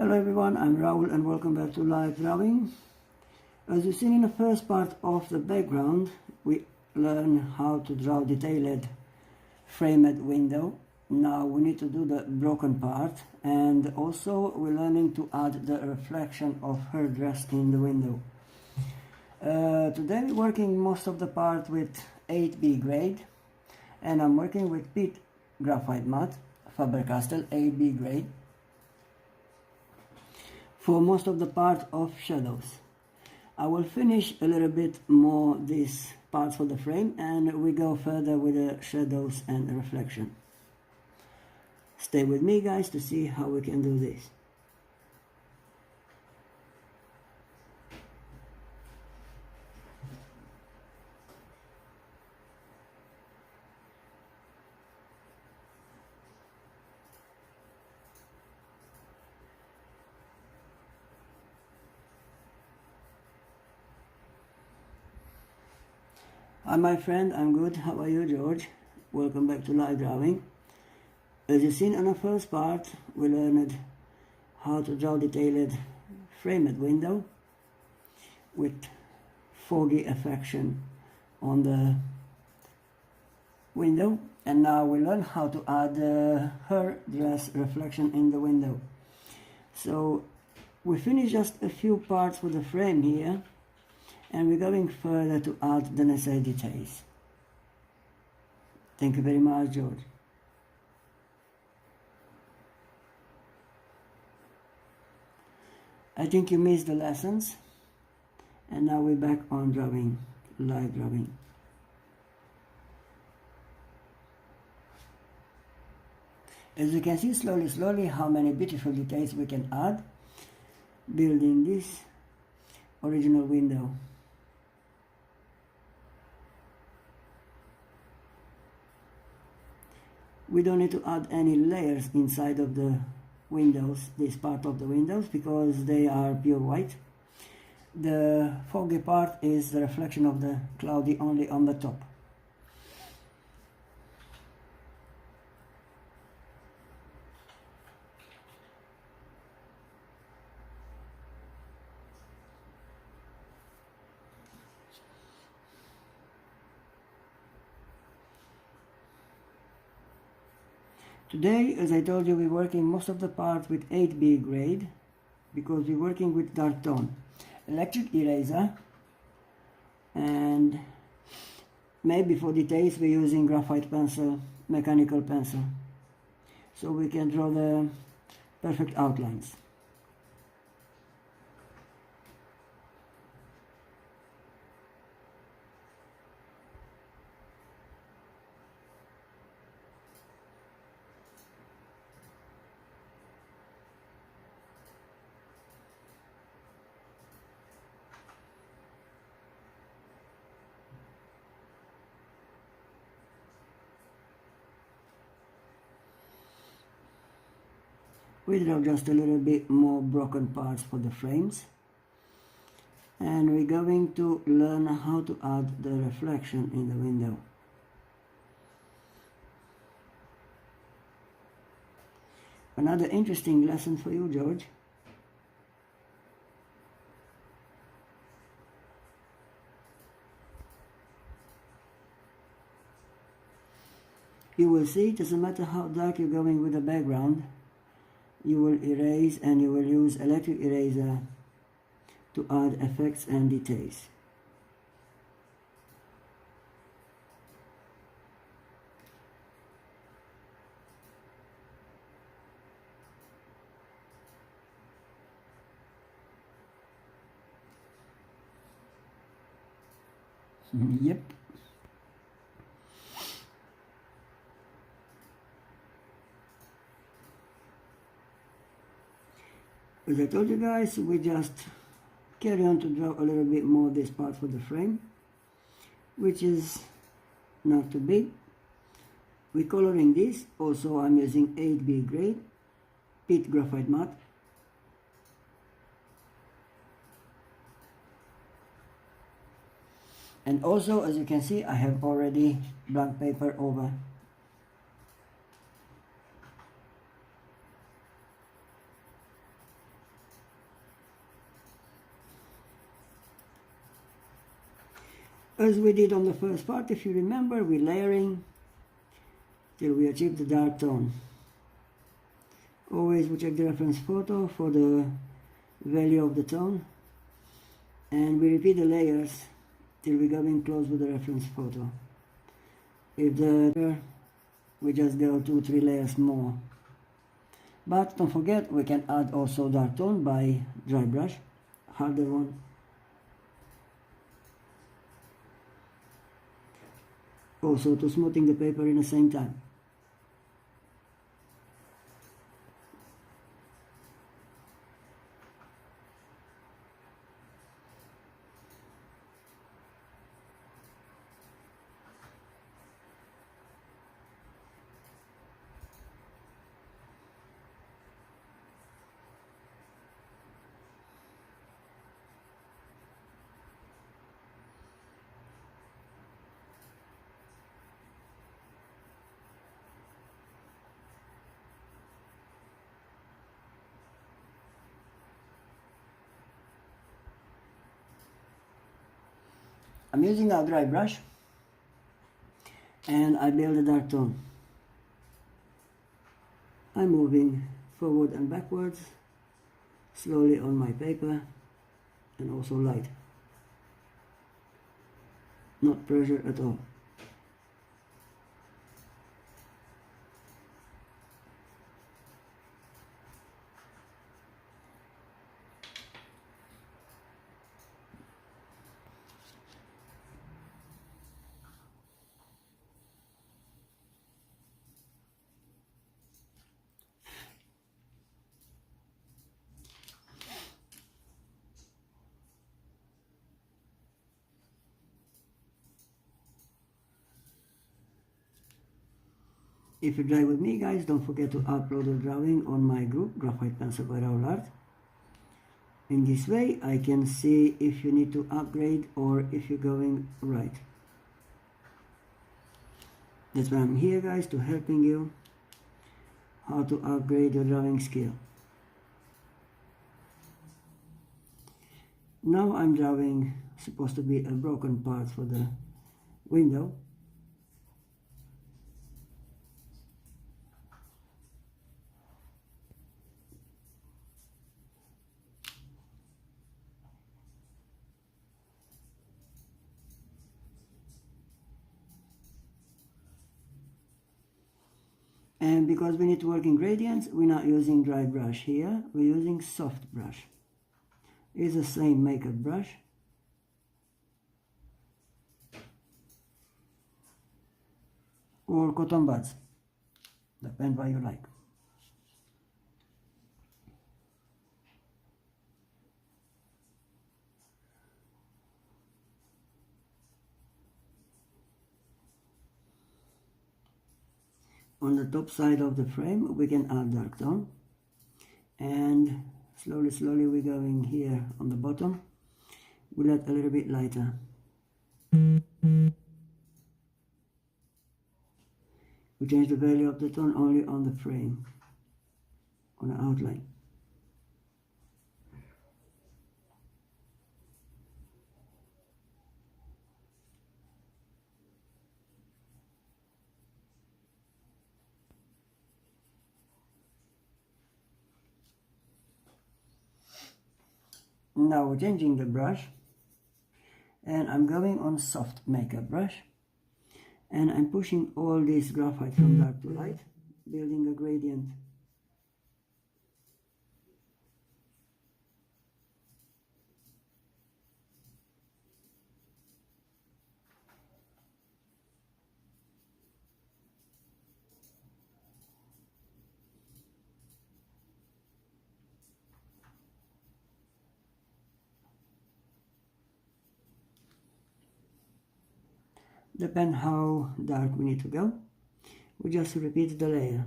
Hello everyone, I'm Raul and welcome back to Live Drawing. As you've seen in the first part of the background, we learn how to draw detailed framed window. Now we need to do the broken part, and also we're learning to add the reflection of her dress in the window. Today we're working most of the part with 8B grade, and I'm working with Wanda Graphite matte, Faber-Castell 8B grade, for most of the part of shadows. I will finish a little bit more these parts for the frame, and we go further with the shadows and the reflection. Stay with me guys to see how we can do this. Hi my friend, I'm good. How are you, George? Welcome back to Live Drawing. As you've seen in the first part, we learned how to draw detailed framed window with foggy affection on the window, and now we learn how to add her dress reflection in the window. So we finished just a few parts with the frame here, and we're going further to add the necessary details. Thank you very much, George. I think you missed the lessons, and now we're back on drawing, live drawing. As you can see slowly how many beautiful details we can add building this original window. We don't need to add any layers inside of the windows, this part of the windows, because they are pure white. The foggy part is the reflection of the cloudy only on the top. Today, as I told you, we're working most of the part with 8B grade because we're working with dark tone. Electric eraser, and maybe for details we're using graphite pencil, mechanical pencil, so we can draw the perfect outlines. We draw just a little bit more broken parts for the frames, and we're going to learn how to add the reflection in the window. Another interesting lesson for you, George. You will see it doesn't matter how dark you're going with the background, you will erase, and you will use electric eraser to add effects and details. Yep. As I told you guys, we just carry on to draw a little bit more this part for the frame, which is not too big. We're coloring this. Also, I'm using 8B grade, Wanda Graphite matte. And also, as you can see, I have already blank paper over. As we did on the first part, if you remember, we're layering till we achieve the dark tone. Always we check the reference photo for the value of the tone, and we repeat the layers till we go in close with the reference photo. If we just go 2-3 layers more. But don't forget, we can add also dark tone by dry brush, harder one. Also to smoothing the paper in the same time. I'm using a dry brush and I build a dark tone. I'm moving forward and backwards slowly on my paper and also light, not pressure at all. If you try with me, guys, don't forget to upload a drawing on my group, Graphite Pencil by Raoul Art. In this way, I can see if you need to upgrade or if you're going right. That's why I'm here, guys, to helping you how to upgrade your drawing skill. Now I'm drawing supposed to be a broken part for the window. And because we need to work in gradients, we're not using dry brush here, we're using soft brush. It's the same makeup brush. Or cotton buds, depend what you like. On the top side of the frame we can add dark tone, and slowly we're going here on the bottom, we let a little bit lighter. We change the value of the tone only on the frame, on the outline. Now we're changing the brush, and I'm going on soft makeup brush, and I'm pushing all this graphite from dark to light, building a gradient. Depend how dark we need to go, we just repeat the layer.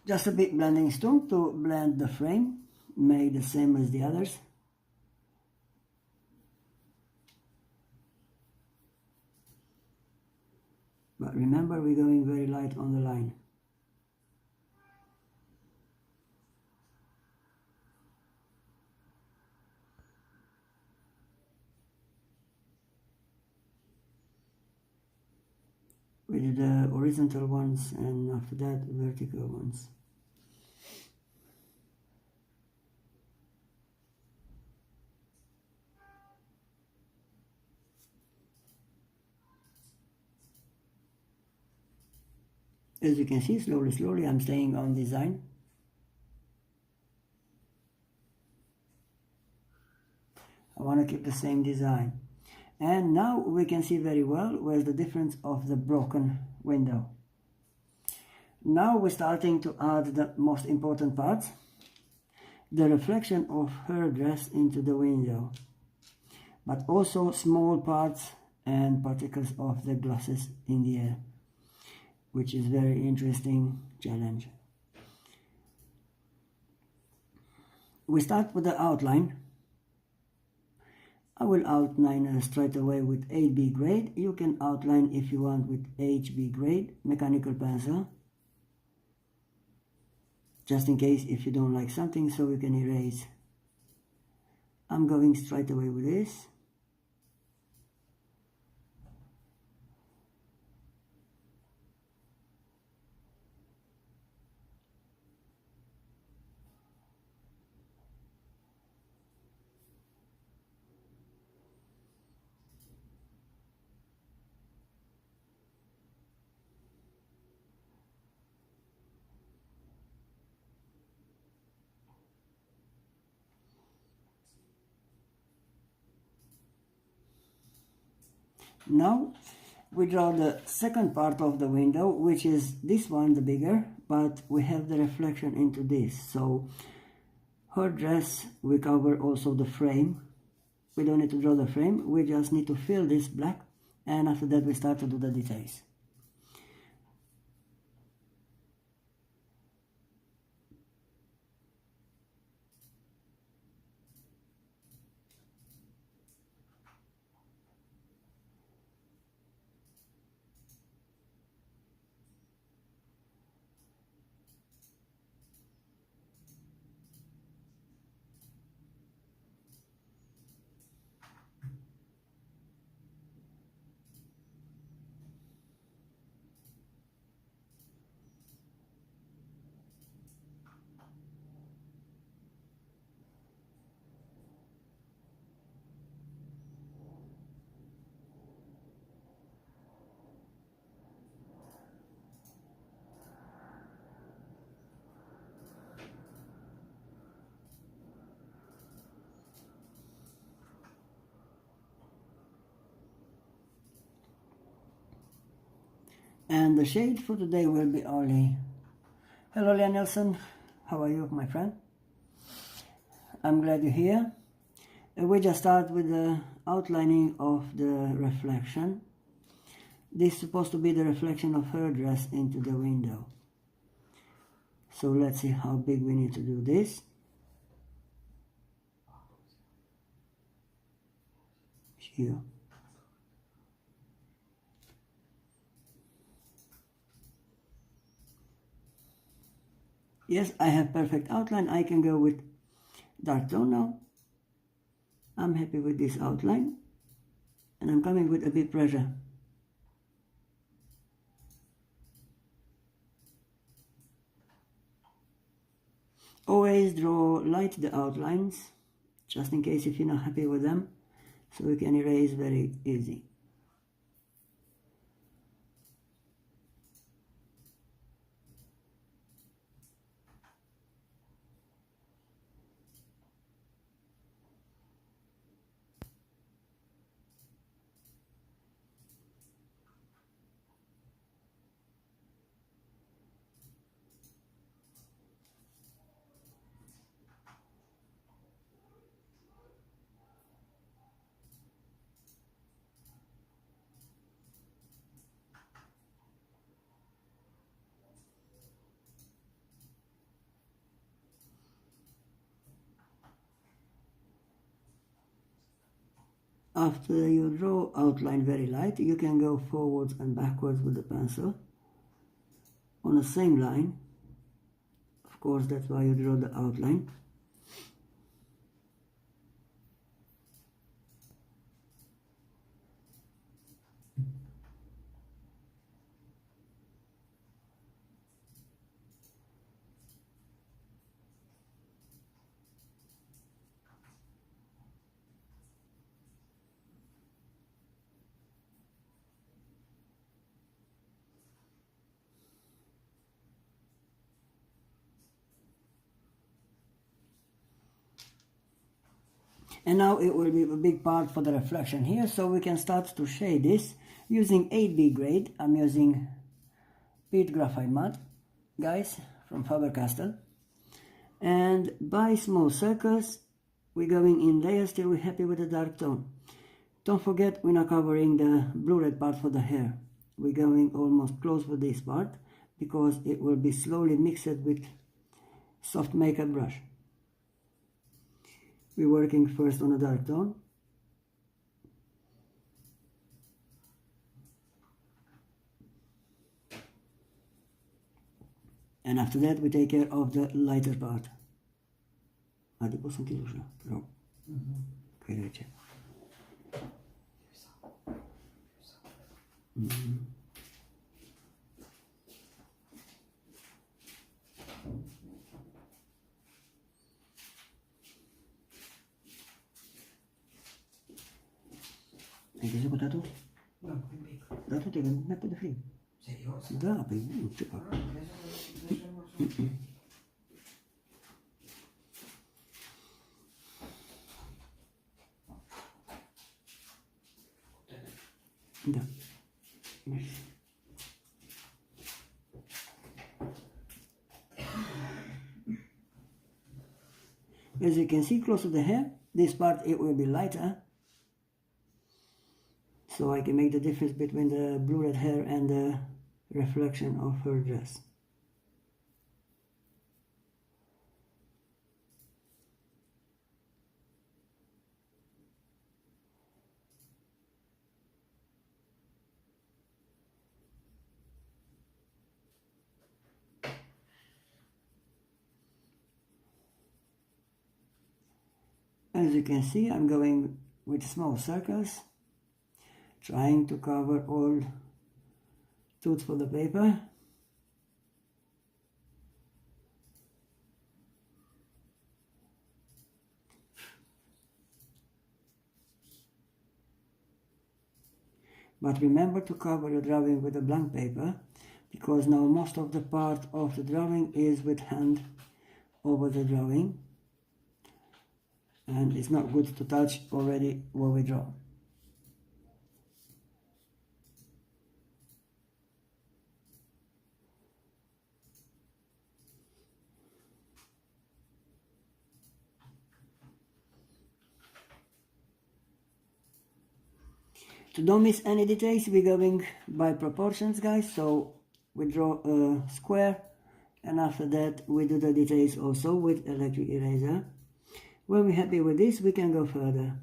Just a bit blending stone to blend the frame, make the same as the others. But remember, we're going very light on the line. We did the horizontal ones and after that vertical ones. As you can see, slowly I'm staying on design. I want to keep the same design. And now we can see very well where's the difference of the broken window. Now we're starting to add the most important parts, the reflection of her dress into the window, but also small parts and particles of the glasses in the air, which is very interesting challenge. We start with the outline. I will outline straight away with 8B grade. You can outline if you want with HB grade, mechanical pencil, just in case if you don't like something, so you can erase. I'm going straight away with this. Now we draw the second part of the window, which is this one, the bigger, but we have the reflection into this. So her dress, we cover also the frame. We don't need to draw the frame, we just need to fill this black, and after that we start to do the details. And the shade for today will be only. Hello, Leah Nelson. How are you, my friend? I'm glad you're here. We just start with the outlining of the reflection. This is supposed to be the reflection of her dress into the window. So let's see how big we need to do this. Here. Yes, I have perfect outline. I can go with dark tone now. I'm happy with this outline. And I'm coming with a bit pressure. Always draw light the outlines, just in case if you're not happy with them, so you can erase very easy. After you draw outline very light, you can go forwards and backwards with the pencil on the same line. Of course, that's why you draw the outline. And now it will be a big part for the reflection here, so we can start to shade this using 8B grade. I'm using Wanda Graphite matte, guys, from Faber-Castell. And by small circles, we're going in layers till we're happy with the dark tone. Don't forget, we're not covering the blue-red part for the hair. We're going almost close with this part because it will be slowly mixed with soft makeup brush. We're working first on a dark tone. And after that we take care of the lighter part. Hadi posso anche usare, però credo che c'è. Hai preso potato? No, in piccolo. Da tutti che non è freddo. Serioso? Da, per non ci fa. Da. As you can see close to the hair, this part it will be lighter, so I can make the difference between the blue-red hair and the reflection of her dress. As you can see, I'm going with small circles, trying to cover all tooth for the paper. But remember to cover your drawing with a blank paper, because now most of the part of the drawing is with hand over the drawing, and it's not good to touch already what we draw. So don't miss any details, we're going by proportions, guys. So we draw a square, and after that we do the details also with electric eraser. When we're happy with this, we can go further.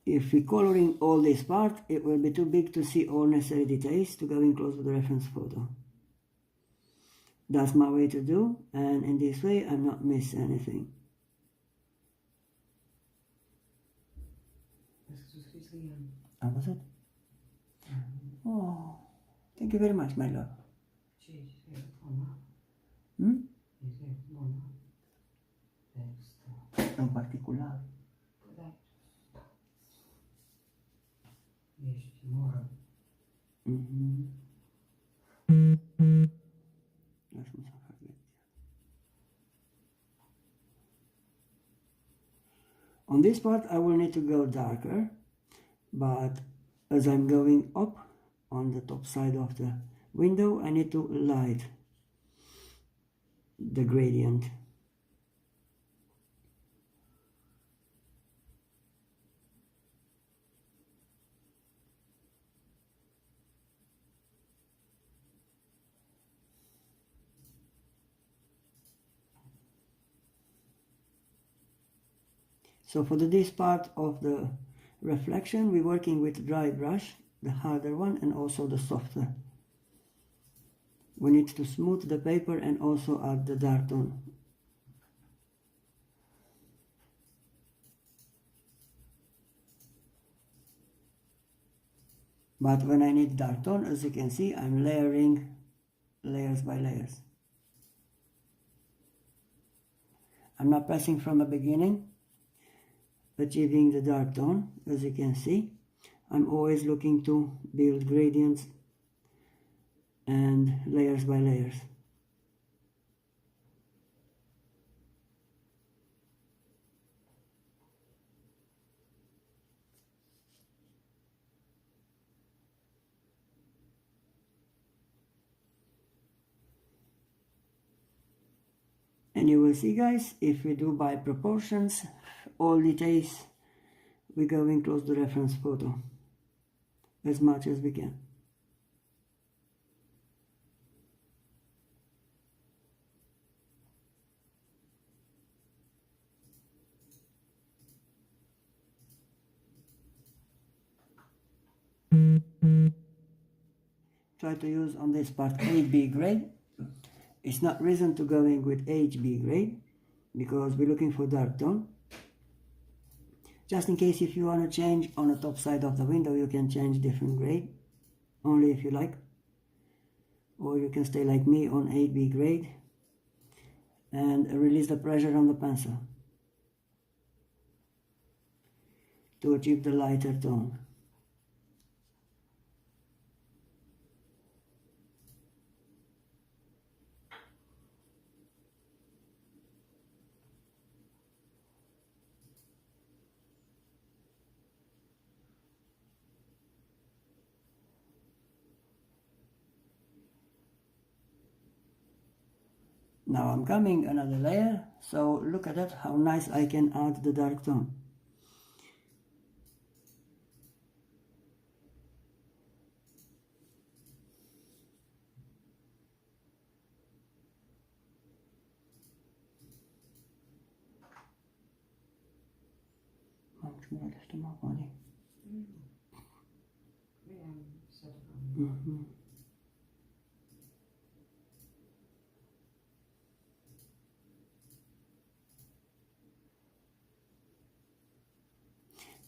If we're coloring all this part, it will be too big to see all necessary details to go in close with the reference photo. That's my way to do, and in this way I'm not missing anything. How was it? Oh, thank you very much, my love. È un particolare. On this part I will need to go darker, but as I'm going up on the top side of the window, I need to light the gradient. So for this part of the reflection, we're working with dry brush, the harder one and also the softer. We need to smooth the paper and also add the dark tone. But when I need dark tone, as you can see, I'm layering layers by layers. I'm not pressing from the beginning, achieving the dark tone, as you can see. I'm always looking to build gradients and layers by layers. And you will see, guys, if we do by proportions, all details, we're going close to the reference photo as much as we can. Try to use on this part 8B grade. It's not reason to going with HB grade because we're looking for dark tone. Just in case if you want to change on the top side of the window, you can change different grade, only if you like. Or you can stay like me on 8B grade and release the pressure on the pencil to achieve the lighter tone. Now I'm coming another layer, so look at that, how nice I can add the dark tone.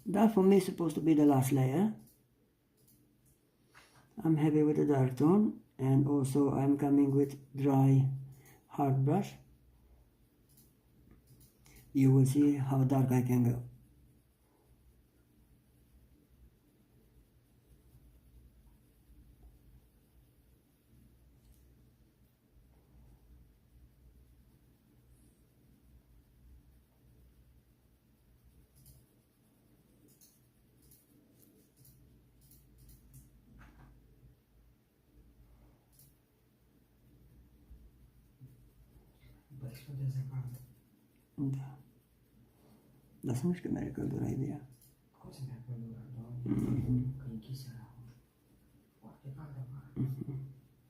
That for me is supposed to be the last layer. I'm happy with the dark tone, and also I'm coming with dry hard brush. You will see how dark I can go. But de vez em quando. Da. Lasă nu știu că merge căldura ideea. Cum se merge căldura, doamne? Că e închisă foarte cald afară.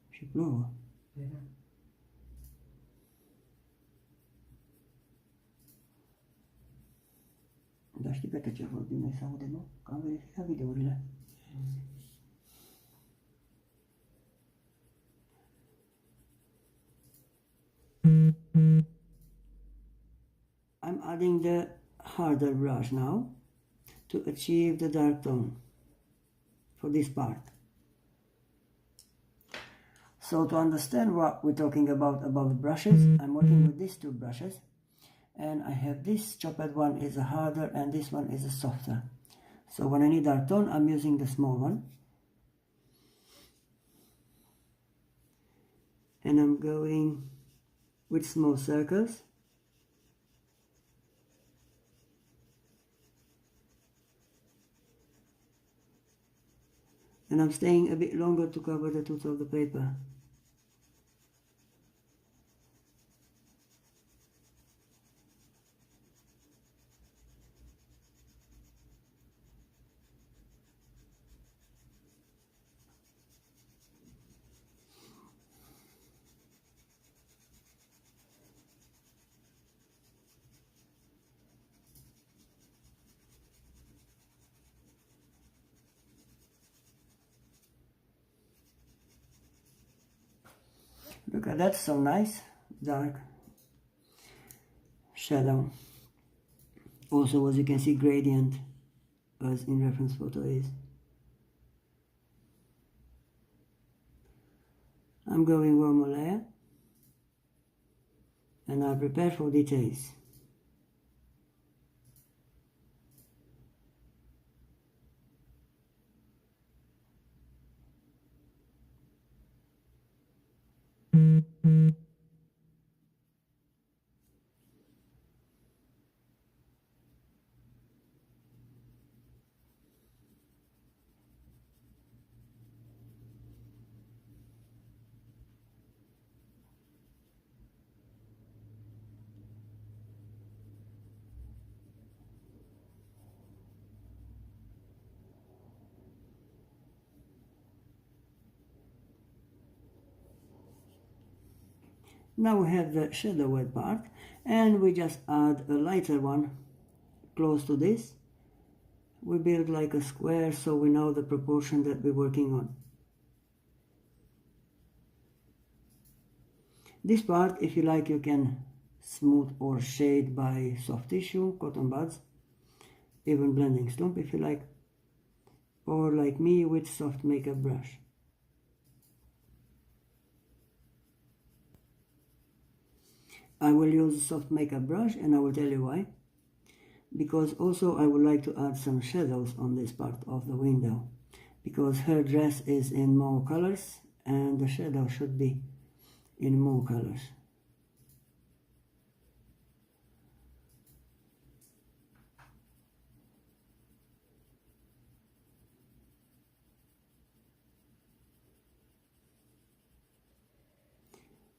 Și plouă. Păi da. Dar știi pe ce vorbim noi se aude, nu? Că am verificat videourile. I'm adding the harder brush now to achieve the dark tone for this part. So to understand what we're talking about brushes, I'm working with these two brushes, and I have this chopped one is a harder and this one is a softer. So when I need dark tone, I'm using the small one. And I'm going with small circles. And I'm staying a bit longer to cover the tooth of the paper. Look at that, so nice, dark shadow. Also, as you can see, gradient as in reference photo is. I'm going one more layer and I prepare for details. Now we have the shadow wet part, and we just add a lighter one close to this. We build like a square so we know the proportion that we're working on. This part, if you like, you can smooth or shade by soft tissue, cotton buds, even blending stump if you like, or like me with soft makeup brush. I will use a soft makeup brush and I will tell you why. Because also I would like to add some shadows on this part of the window, because her dress is in more colors and the shadow should be in more colors.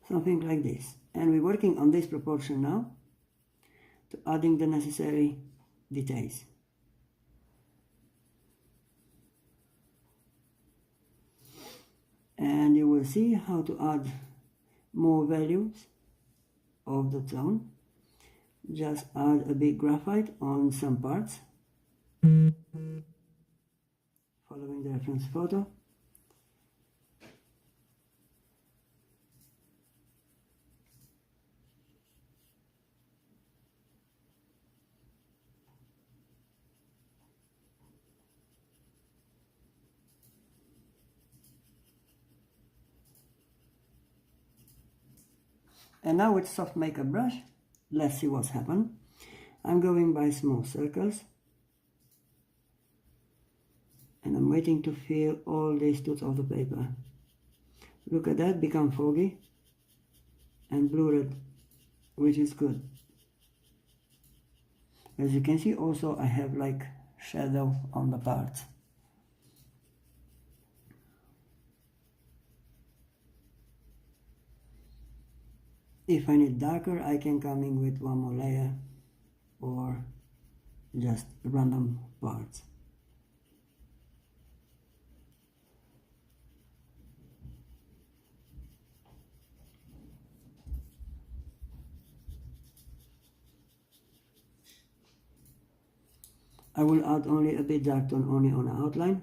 Something like this. And we're working on this proportion now to adding the necessary details. And you will see how to add more values of the tone. Just add a bit graphite on some parts, following the reference photo. And now with soft makeup brush, let's see what's happened. I'm going by small circles and I'm waiting to fill all these tooths of the paper. Look at that, become foggy and blurred, which is good. As you can see, also I have like shadow on the parts. If I need darker, I can come in with one more layer or just random parts. I will add only a bit dark tone only on the outline.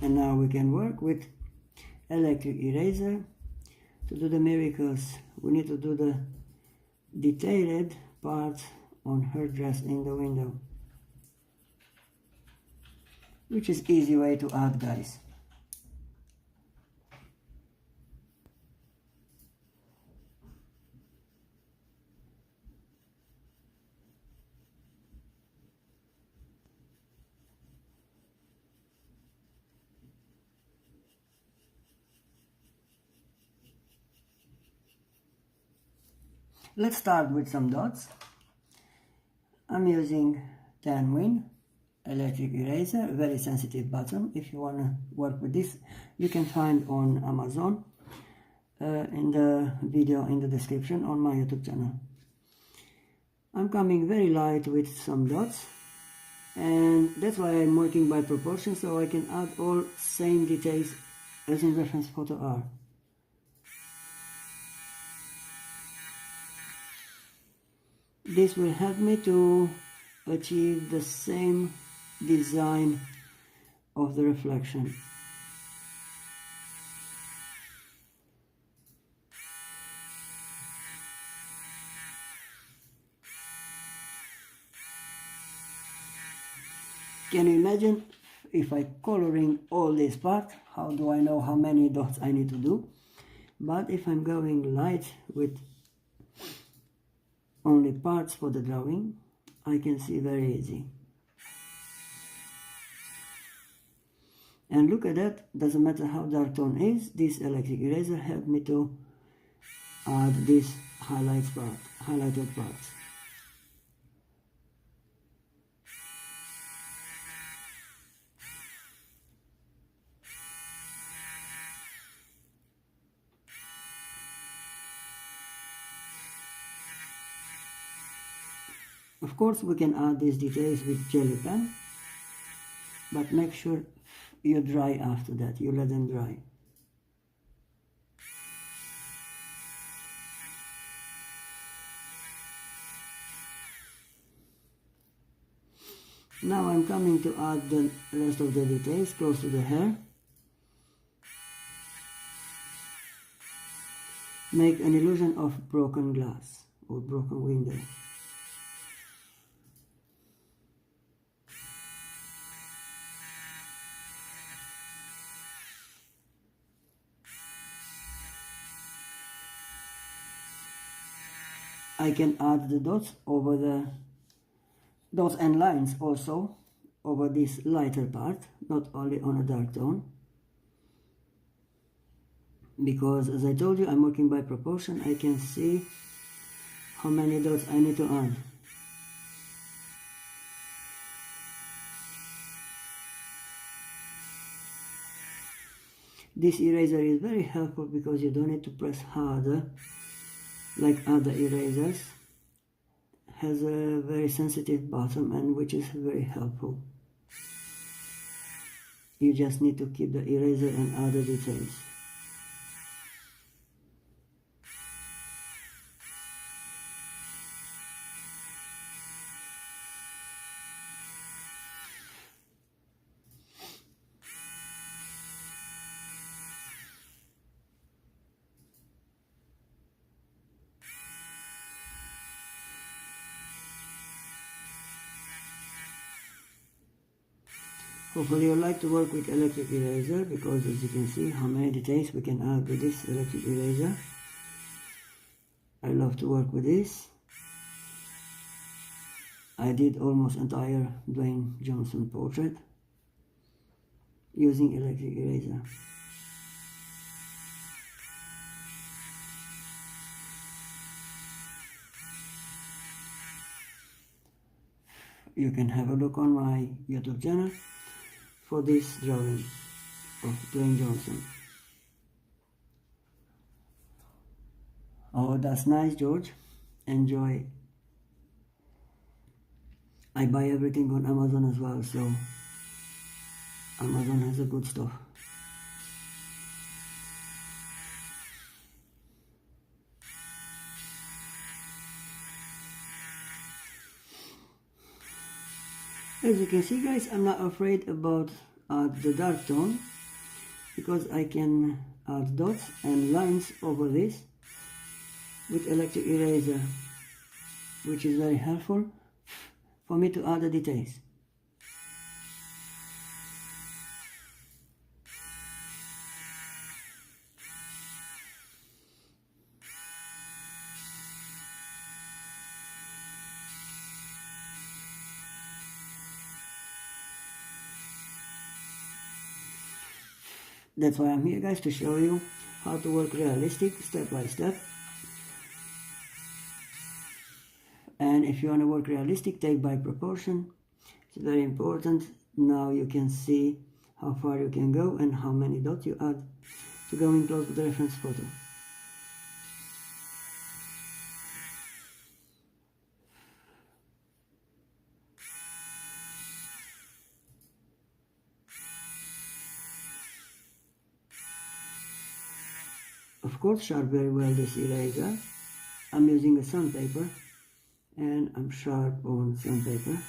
And now we can work with electric eraser to do the miracles. We need to do the detailed parts on her dress in the window, which is easy way to add, guys. Let's start with some dots. I'm using 10 Win electric eraser, very sensitive button. If you want to work with this, you can find on Amazon, in the video in the description on my YouTube channel. I'm coming very light with some dots, and that's why I'm working by proportion, so I can add all same details as in reference photo are. This will help me to achieve the same design of the reflection. Can you imagine if I coloring all this part? How do I know how many dots I need to do? But if I'm going light with only parts for the drawing, I can see very easy. And look at that, doesn't matter how dark tone is, this electric eraser helped me to add this highlighted parts. Of course, we can add these details with jelly pen, but make sure you dry after that, you let them dry. Now I'm coming to add the rest of the details close to the hair. Make an illusion of broken glass or broken window. I can add the dots over the dots and lines also over this lighter part, not only on a dark tone, because as I told you, I'm working by proportion. I can see how many dots I need to add. This eraser is very helpful because you don't need to press harder like other erasers. Has a very sensitive bottom, and which is very helpful. You just need to keep the eraser and other details. Hopefully you like to work with electric eraser, because as you can see how many details we can add with this electric eraser. I love to work with this. I did almost entire Dwayne Johnson portrait using electric eraser. You can have a look on my YouTube channel for this drawing of Dwayne Johnson. Oh, that's nice, George. Enjoy. I buy everything on Amazon as well, so Amazon has a good stuff. As you can see, guys, I'm not afraid about the dark tone, because I can add dots and lines over this with electric eraser, which is very helpful for me to add the details. That's why I'm here, guys, to show you how to work realistic, step by step. Again, if you want to work realistic, take by proportion. It's very important. Now you can see how far you can go and how many dots you add to go in close with the reference photo. Of course, sharp very well this eraser. I'm using a sandpaper and I'm sharp on sandpaper.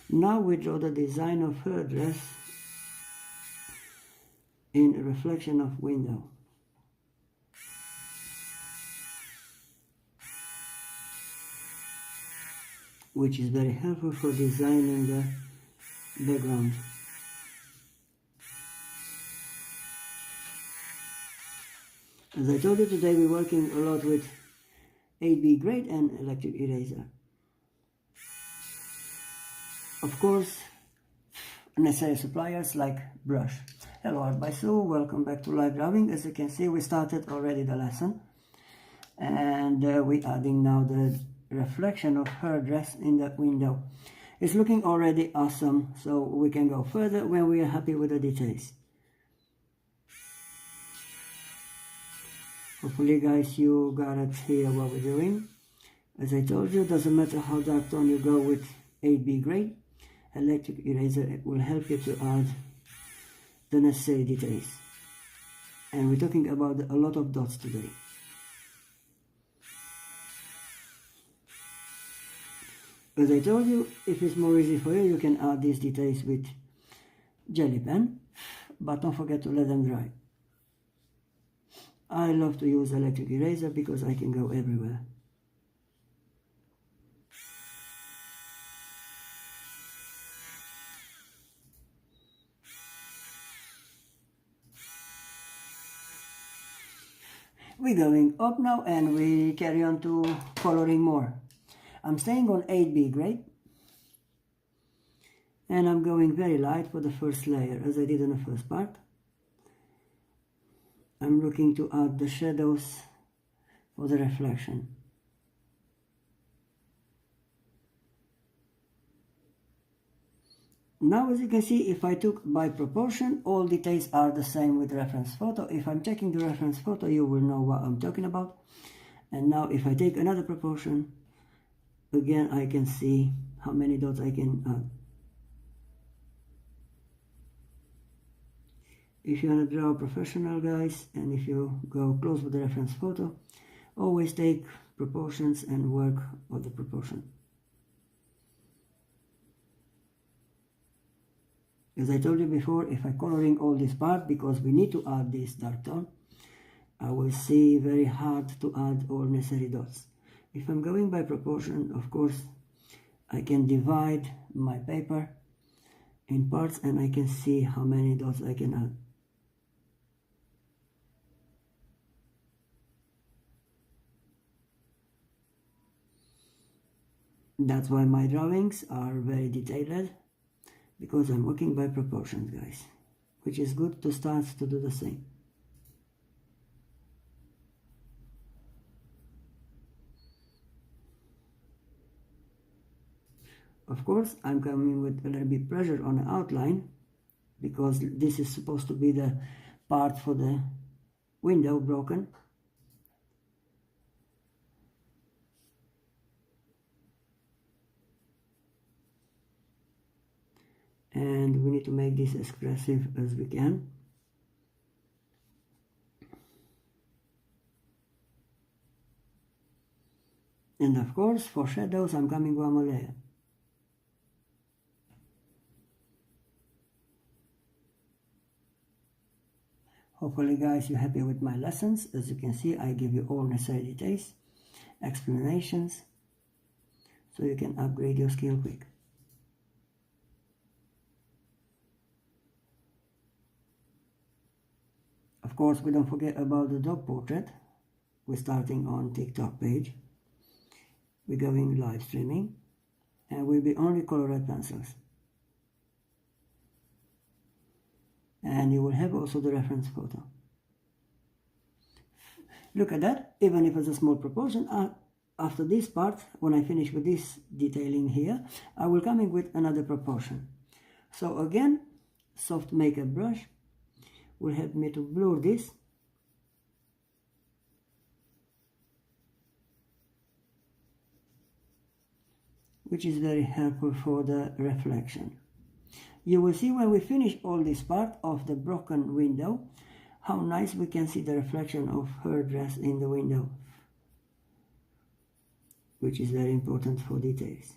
Now we draw the design of her dress in a reflection of window. Which is very helpful for designing the background. As I told you, today we're working a lot with 8B grade and electric eraser. Of course, necessary suppliers like brush. Hello Art by Sue, welcome back to live drawing. As you can see, we started already the lesson, and we're adding now the reflection of her dress in the window. It's looking already awesome, so we can go further when we are happy with the details. Hopefully guys, you got it here what we're doing. As I told you, doesn't matter how dark tone you go with 8B grade, electric eraser will help you to add the necessary details. And we're talking about a lot of dots today. As I told you, if it's more easy for you, you can add these details with jelly pen, but don't forget to let them dry. I love to use electric eraser because I can go everywhere. We're going up now and we carry on to coloring more. I'm staying on 8B grade and I'm going very light for the first layer as I did in the first part. I'm looking to add the shadows for the reflection. Now as you can see, if I took by proportion, all details are the same with reference photo. If I'm checking the reference photo, you will know what I'm talking about. And now if I take another proportion, again I can see how many dots I can add. If you want to draw professional guys, and if you go close with the reference photo, always take proportions and work with the proportion. As I told you before, if I'm coloring all this part, because we need to add this dark tone, I will see very hard to add all necessary dots. If I'm going by proportion, of course, I can divide my paper in parts and I can see how many dots I can add. That's why my drawings are very detailed, because I'm working by proportions, guys, which is good to start to do the same. Of course, I'm coming with a little bit pressure on the outline, because this is supposed to be the part for the window broken. And we need to make this as expressive as we can. And of course, for shadows, I'm coming one more layer. Hopefully guys, you're happy with my lessons. As you can see, I give you all necessary details, explanations, so you can upgrade your skill quick. Of course, we don't forget about the dog portrait. We're starting on TikTok page. We're going live streaming, and we'll be only colored pencils. and you will have also the reference photo. Look at that, even if it's a small proportion. After this part, when I finish with this detailing here, I will come in with another proportion. So again, soft makeup brush will help me to blur this. Which is very helpful for the reflection. You will see when we finish all this part of the broken window, how nice we can see the reflection of her dress in the window, which is very important for details.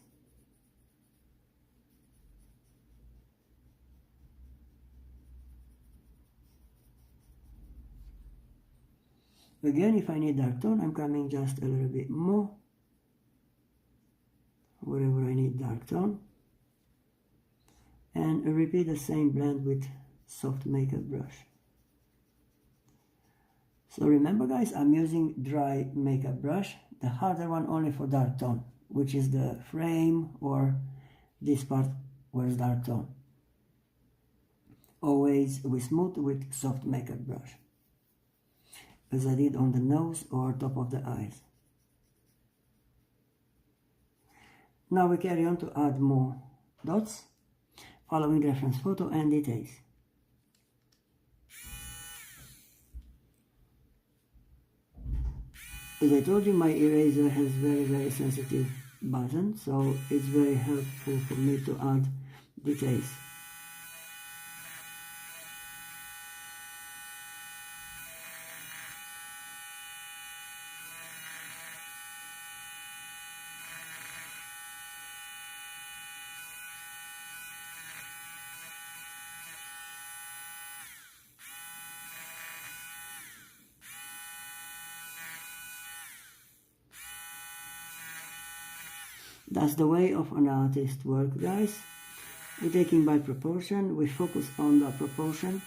Again, if I need dark tone, I'm coming just a little bit more, wherever I need dark tone, and repeat the same blend with soft makeup brush. So remember guys, I'm using dry makeup brush, the harder one only for dark tone, which is the frame or this part where it's dark tone. Always we smooth with soft makeup brush, as I did on the nose or top of the eyes. Now we carry on to add more dots, following reference photo and details. As I told you, my eraser has very sensitive button, so it's very helpful for me to add details. That's the way of an artist work, guys. We're taking by proportion, we focus on the proportion,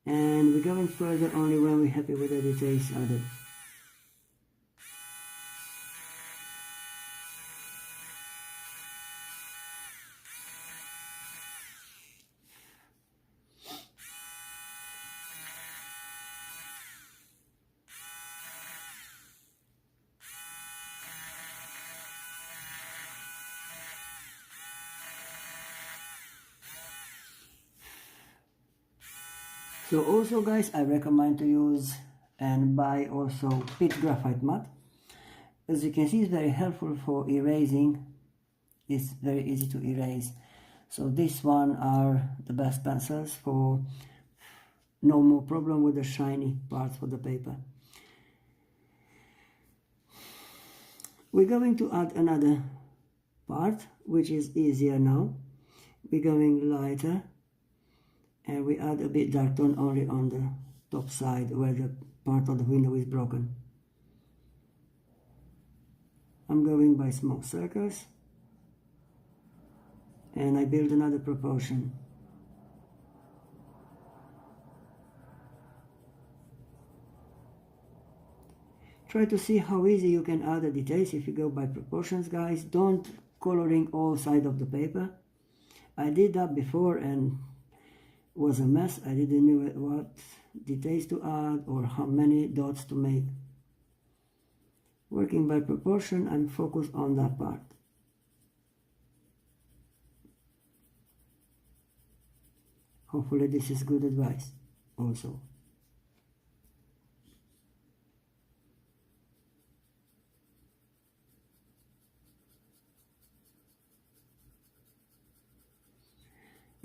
and we're going further only when we're happy with the details added. So also guys, I recommend to use and buy also pitch graphite mat. As you can see, it's very helpful for erasing. It's very easy to erase. So this one are the best pencils for no more problem with the shiny parts for the paper. We're going to add another part which is easier now. We're going lighter, and we add a bit dark tone only on the top side where the part of the window is broken. I'm going by small circles, and I build another proportion. Try to see how easy you can add the details if you go by proportions, guys. Don't coloring all sides of the paper. I did that before and was a mess. I didn't know what details to add or how many dots to make. Working by proportion, I'm focused on that part. Hopefully this is good advice also.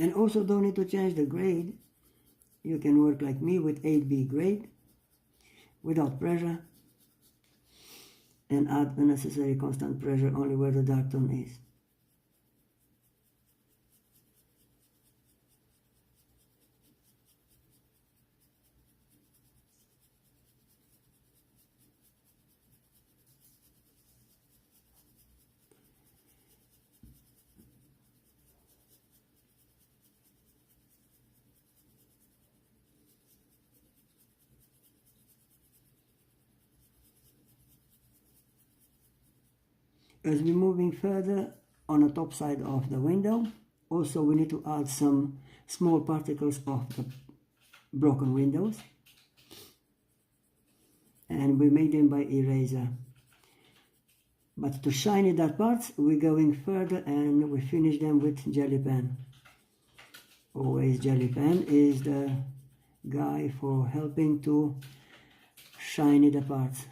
And also don't need to change the grade. You can work like me with 8B grade without pressure and add unnecessary constant pressure only where the dark tone is. As we're moving further on the top side of the window, Also, we need to add some small particles of the broken windows, and we made them by eraser. But to shiny that parts, we're going further and we finish them with jelly pen. Always jelly pen is the guy for helping to shiny the parts.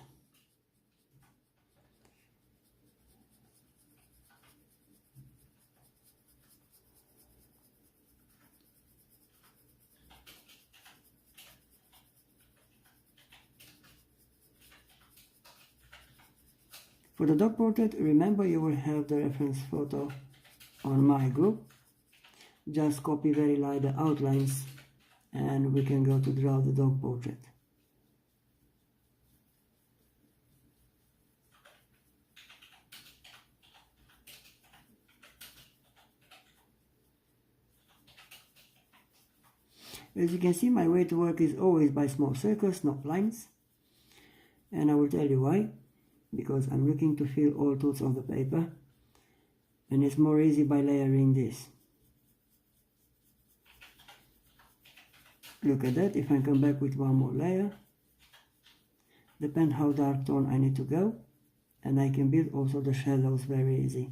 For the dog portrait, remember you will have the reference photo on my group. Just copy very light the outlines and we can go to draw the dog portrait. As you can see, my way to work is always by small circles, not lines. And I will tell you why. Because I'm looking to fill all two of the paper, and it's more easy by layering this. Look at that. If I come back with one more layer, depend how dark tone I need to go, and I can build also the shadows very easy.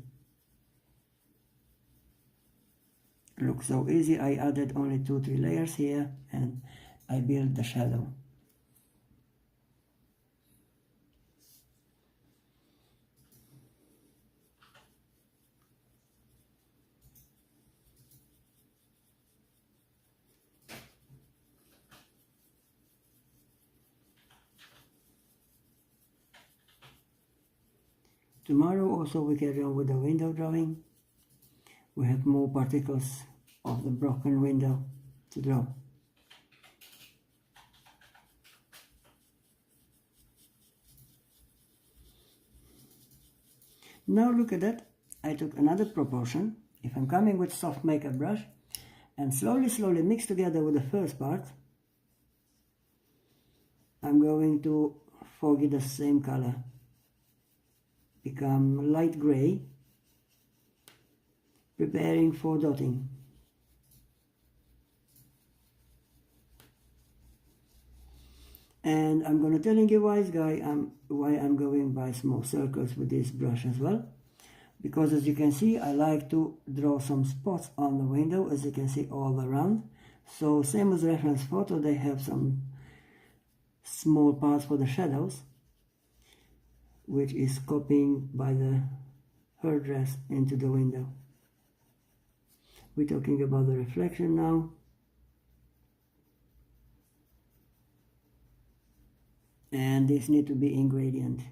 Looks so easy. I added only 2-3 layers here and I built the shadow. Tomorrow also we carry on with the window drawing. We have more particles of the broken window to draw. Now look at that. I took another proportion. If I'm coming with soft makeup brush and slowly mix together with the first part, I'm going to foggy the same color. Become light gray, preparing for dotting. And I'm gonna telling you why I'm going by small circles with this brush as well, because as you can see, I like to draw some spots on the window, as you can see all around. So same as reference photo, they have some small parts for the shadows, which is copying by her dress into the window. We're talking about the reflection now. And this need to be in gradient.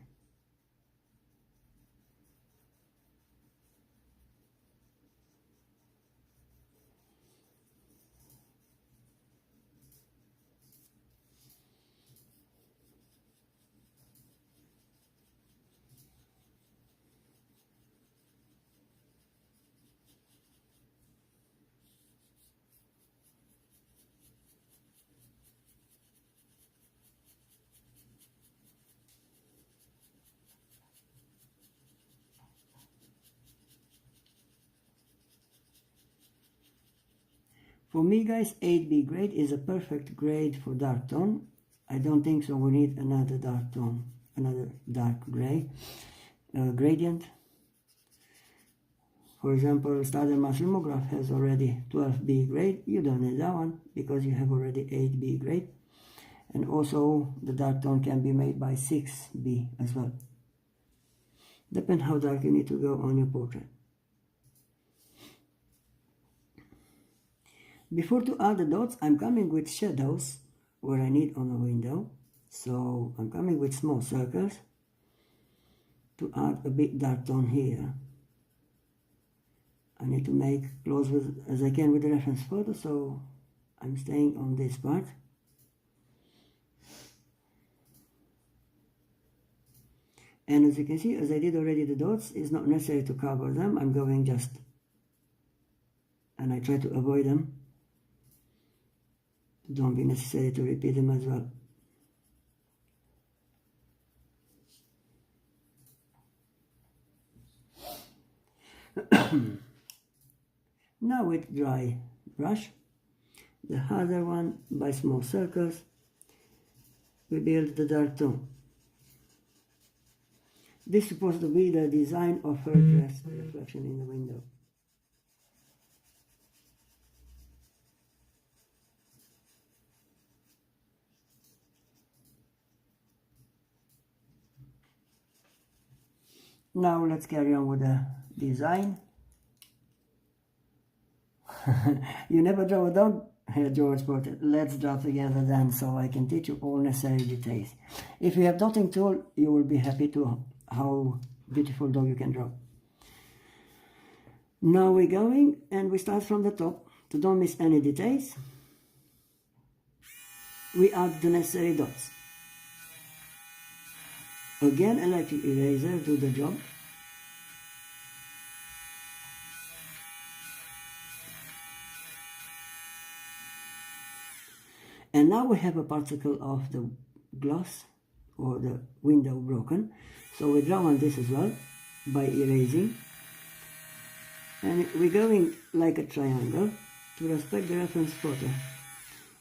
For me guys, 8B grade is a perfect grade for dark tone. I don't think so we need another dark tone, another dark gray gradient. For example, Standard Mass Lumograph has already 12B grade. You don't need that one because you have already 8B grade. And also the dark tone can be made by 6B as well. Depends how dark you need to go on your portrait. Before to add the dots, I'm coming with shadows where I need on the window. So I'm coming with small circles to add a bit dark tone here. I need to make close as I can with the reference photo, so I'm staying on this part. And as you can see, as I did already the dots, it's not necessary to cover them. I'm going just, and I try to avoid them. Don't be necessary to repeat them as well. Now with dry brush, the other one by small circles, we build the dark tone. This is supposed to be the design of her dress reflection in the window. Now let's carry on with the design. You never draw a dog? George put it. Let's draw together then, so I can teach you all necessary details. If you have dotting tool, you will be happy to how beautiful dog you can draw. Now we're going, and we start from the top. To don't miss any details, we add the necessary dots. Again, electric eraser do the job. And now we have a particle of the glass or the window broken. So we draw on this as well by erasing. And we're going like a triangle to respect the reference photo.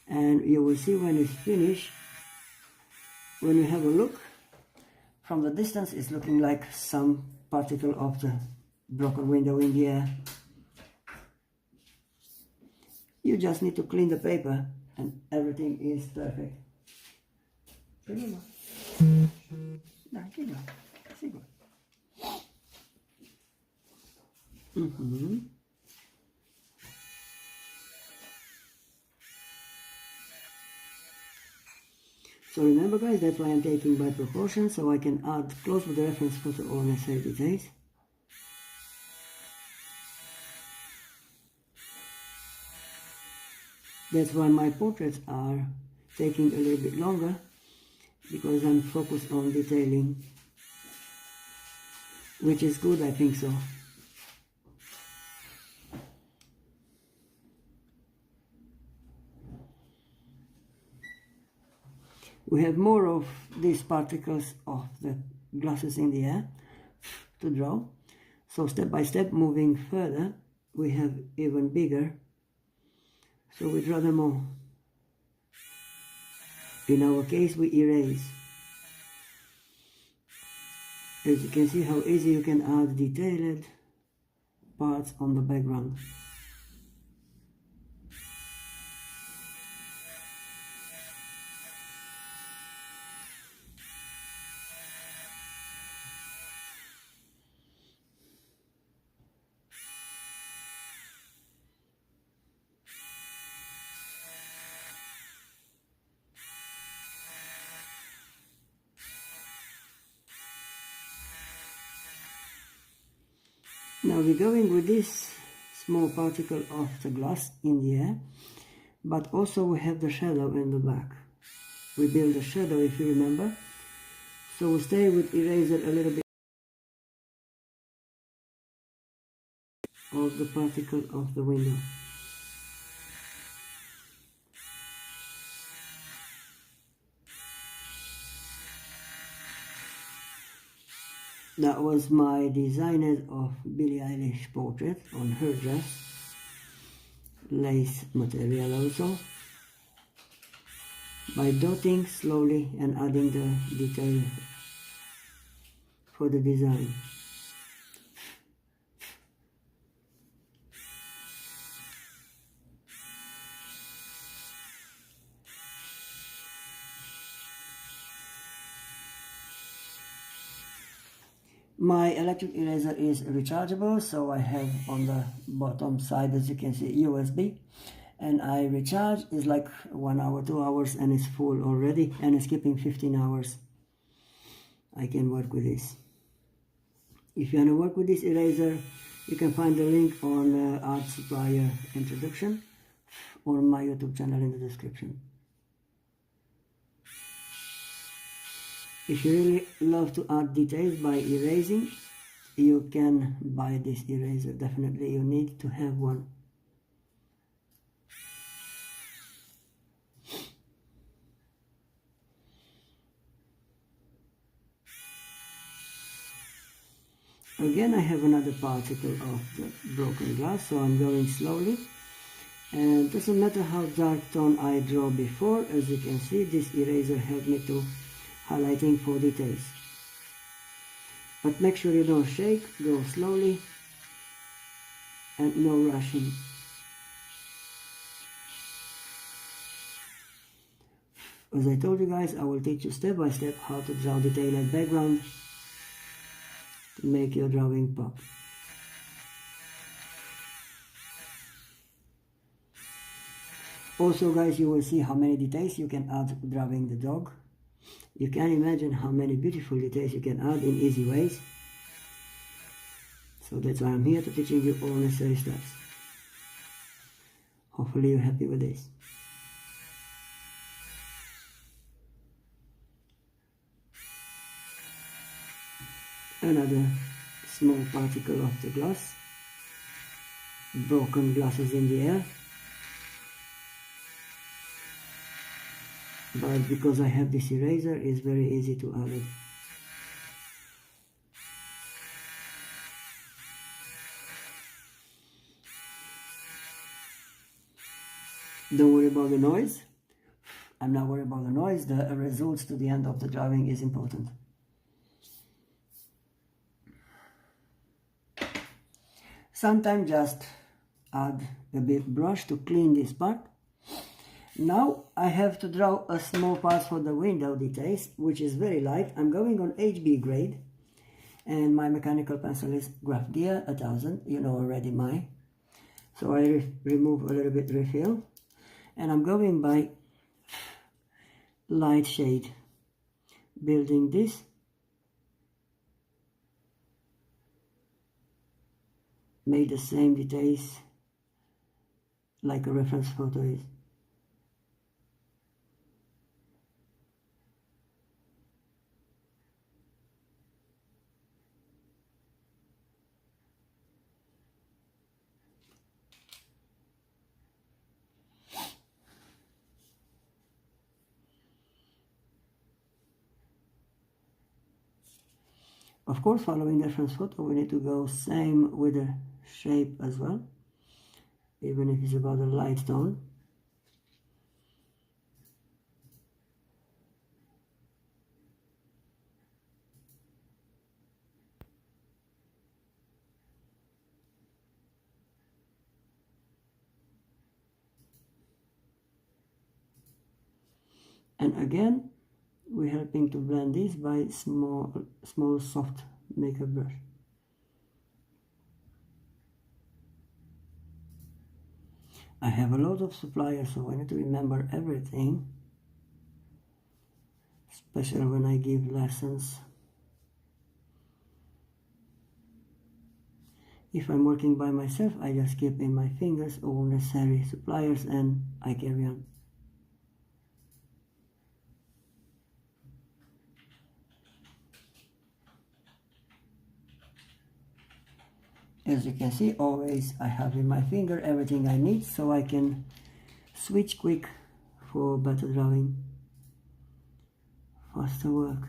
And you will see when it's finished, when you have a look, from the distance it's looking like some particle of the broken window in the air. You just need to clean the paper and everything is perfect. So remember guys, that's why I'm taking by proportion, so I can add close with the reference photo all necessary details. That's why my portraits are taking a little bit longer, because I'm focused on detailing, which is good, I think so. We have more of these particles of the glasses in the air to draw. So step by step, moving further, we have even bigger. So we draw them all. In our case, we erase. As you can see how easy you can add detailed parts on the background. Now we're going with this small particle of the glass in the air, but also we have the shadow in the back. We build a shadow, if you remember. So we stay with eraser a little bit of the particle of the window. That was my designer of Billie Eilish portrait on her dress. Lace material also. By dotting slowly and adding the detail for the design. My electric eraser is rechargeable, so I have on the bottom side, as you can see, USB, and I recharge. Is like 1 hour, 2 hours, and it's full already, and it's keeping 15 hours. I can work with this. If you want to work with this eraser, you can find the link on Art Supplier Introduction or my YouTube channel in the description. If you really love to add details by erasing, you can buy this eraser. Definitely you need to have one. Again, I have another particle of the broken glass, so I'm going slowly. And it doesn't matter how dark tone I draw before, as you can see, this eraser helped me to highlighting for details. But make sure you don't shake, go slowly, and no rushing. As I told you guys, I will teach you step by step how to draw detailed background to make your drawing pop. Also guys, you will see how many details you can add drawing the dog. You can imagine how many beautiful details you can add in easy ways. So that's why I'm here to teaching you all necessary steps. Hopefully you're happy with this. Another small particle of the glass. Broken glasses in the air. But because I have this eraser, it's very easy to add it. Don't worry about the noise. I'm not worried about the noise. The results to the end of the drawing is important. Sometimes just add a bit brush to clean this part. Now I have to draw a small part for the window details, which is very light. I'm going on HB grade, and my mechanical pencil is Graphite 1000. You know already mine. So I remove a little bit refill, and I'm going by light shade, building this. Make the same details like a reference photo is. Of course, following the reference photo, we need to go same with the shape as well, even if it's about a light tone. And again, we're helping to blend this by small soft makeup brush. I have a lot of suppliers, so I need to remember everything, especially when I give lessons. If I'm working by myself, I just keep in my fingers all necessary suppliers and I carry on. As you can see, always I have in my finger everything I need, so I can switch quick for better drawing, faster work.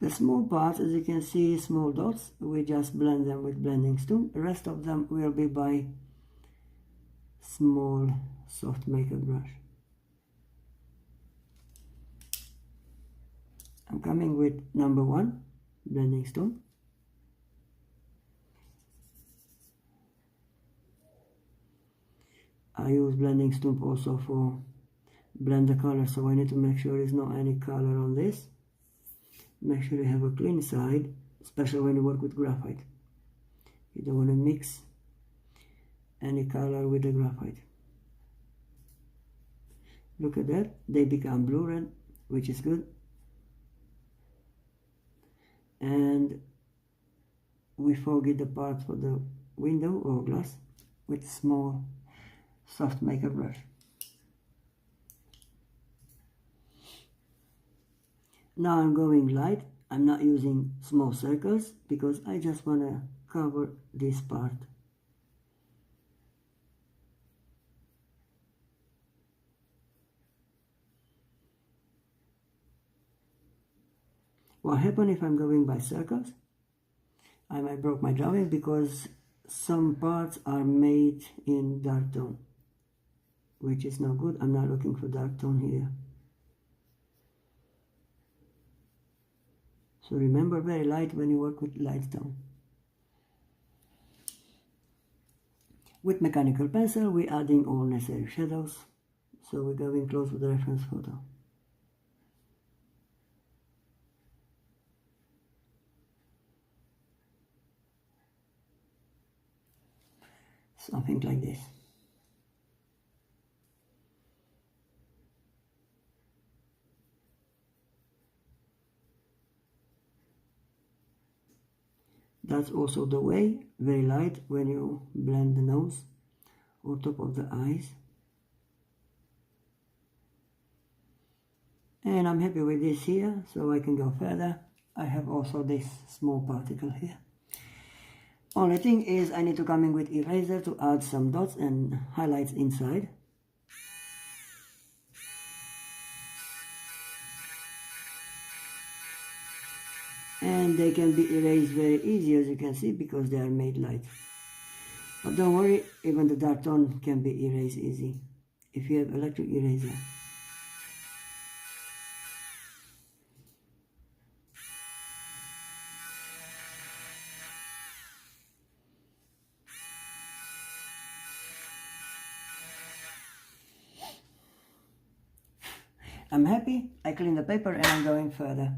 The small parts, as you can see, small dots, we just blend them with blending stone. The rest of them will be by small soft makeup brush. I'm coming with number 1, blending stone. I use blending stone also for blend the color, so I need to make sure there's not any color on this. Make sure you have a clean side, especially when you work with graphite. You don't want to mix any color with the graphite. Look at that, they become blue red, which is good. And we forget the part for the window or glass with small soft makeup brush. Now I'm going light. I'm not using small circles because I just want to cover this part. What happens if I'm going by circles? I might broke my drawing because some parts are made in dark tone, which is no good. I'm not looking for dark tone here. So remember, very light when you work with light tone. With mechanical pencil, we're adding all necessary shadows. So we're going close with the reference photo. Something like this. That's also the way, very light when you blend the nose or top of the eyes. And I'm happy with this here, so I can go further. I have also this small particle here. Only thing is I need to come in with eraser to add some dots and highlights inside. And they can be erased very easy, as you can see, because they are made light. But don't worry, even the dark tone can be erased easy if you have electric eraser. I'm happy, I clean the paper and I'm going further.